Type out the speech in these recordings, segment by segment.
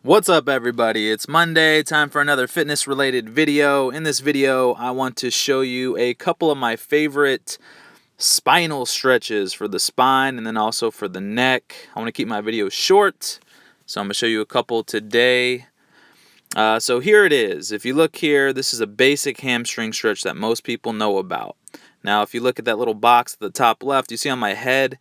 What's up, everybody? It's Monday, time for another fitness related video. In this video, I want to show you a couple of my favorite spinal stretches for the spine and then also for the neck. I want to keep my videos short, so I'm going to show you a couple today. So here it is. If you look here, this is a basic hamstring stretch that most people know about. Now, if you look at that little box at the top left, you see on my head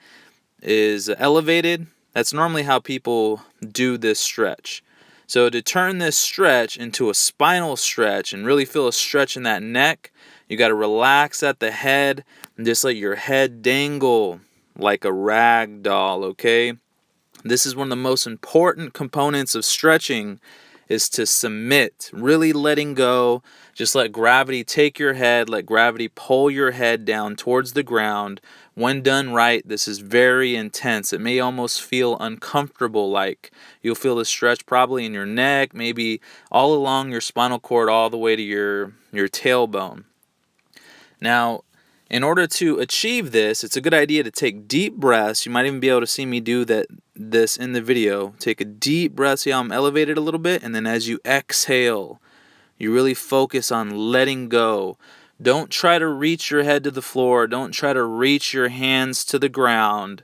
is elevated. That's normally how people do this stretch. So to turn this stretch into a spinal stretch and really feel a stretch in that neck, you got to relax at the head and just let your head dangle like a rag doll, okay? This is one of the most important components of stretching, is to submit, really letting go. Just let gravity take your head, let gravity pull your head down towards the ground. When done right, this is very intense. It may almost feel uncomfortable, like you'll feel the stretch probably in your neck, maybe all along your spinal cord, all the way to your tailbone. Now, in order to achieve this, it's a good idea to take deep breaths. You might even be able to see me do this in the video. Take a deep breath, see how I'm elevated a little bit, and then as you exhale, you really focus on letting go. Don't try to reach your head to the floor. Don't try to reach your hands to the ground.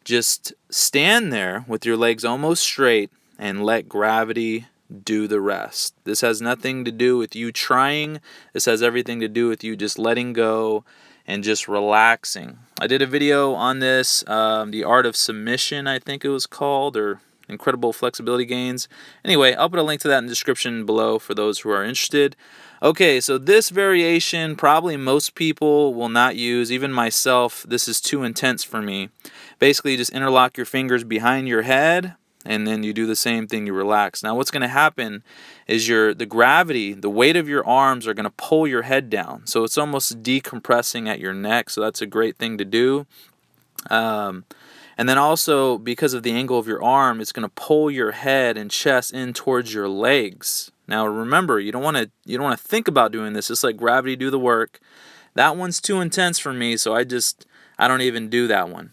Just stand there with your legs almost straight and let gravity do the rest. This has nothing to do with you trying. This has everything to do with you just letting go and just relaxing. I did a video on this, The Art of Submission, I think it was called, or Incredible Flexibility Gains. Anyway, I'll put a link to that in the description below for those who are interested. Okay, so this variation probably most people will not use, even myself. This is too intense for me. Basically, you just interlock your fingers behind your head, and then you do the same thing, you relax. Now what's going to happen is the gravity, the weight of your arms are going to pull your head down. So it's almost decompressing at your neck, so that's a great thing to do. And then also, because of the angle of your arm, it's going to pull your head and chest in towards your legs. Now remember, you don't want to think about doing this. Just let gravity do the work. That one's too intense for me, so I don't even do that one.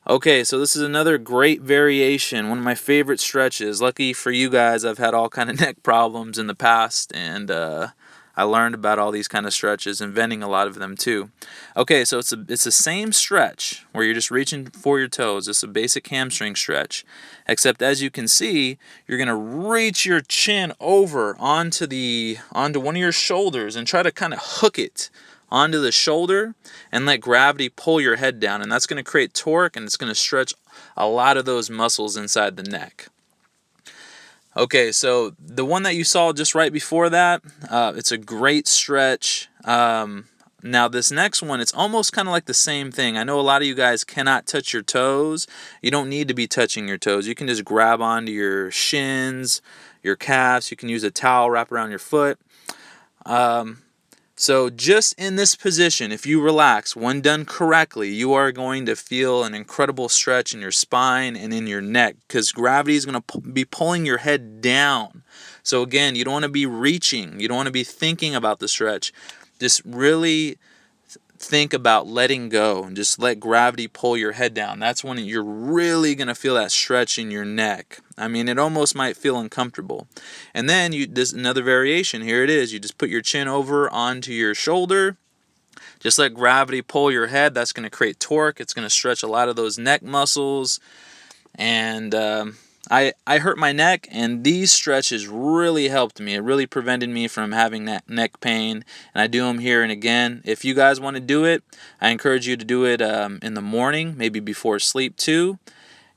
Okay, so this is another great variation, one of my favorite stretches. Lucky for you guys, I've had all kind of neck problems in the past, and I learned about all these kind of stretches, inventing a lot of them too. Okay, so it's the same stretch where you're just reaching for your toes. It's a basic hamstring stretch, except as you can see, you're gonna reach your chin over onto one of your shoulders and try to kind of hook it onto the shoulder and let gravity pull your head down, and that's going to create torque, and it's going to stretch a lot of those muscles inside the neck. Okay, so the one that you saw just right before that, it's a great stretch. Now this next one, it's almost kind of like the same thing. I know a lot of you guys cannot touch your toes. You don't need to be touching your toes. You can just grab onto your shins, your calves. You can use a towel, wrap around your foot. So just in this position, if you relax, when done correctly, you are going to feel an incredible stretch in your spine and in your neck, because gravity is going to be pulling your head down. So again, you don't want to be reaching. You don't want to be thinking about the stretch. Just really think about letting go and just let gravity pull your head down. That's when you're really going to feel that stretch in your neck. I mean, it almost might feel uncomfortable. And then there's another variation. Here it is. You just put your chin over onto your shoulder. Just let gravity pull your head. That's going to create torque. It's going to stretch a lot of those neck muscles. And I hurt my neck, and these stretches really helped me. It really prevented me from having that neck pain, and I do them here and again. If you guys want to do it, I encourage you to do it in the morning, maybe before sleep too,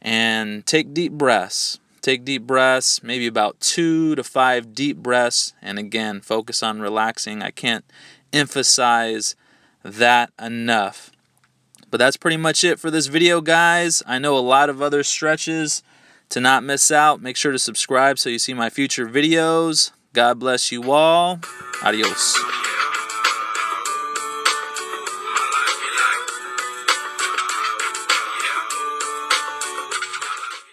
and take deep breaths. Take deep breaths, maybe about 2 to 5 deep breaths, and again, focus on relaxing. I can't emphasize that enough. But that's pretty much it for this video, guys. I know a lot of other stretches. To not miss out, make sure to subscribe so you see my future videos. God bless you all. Adios.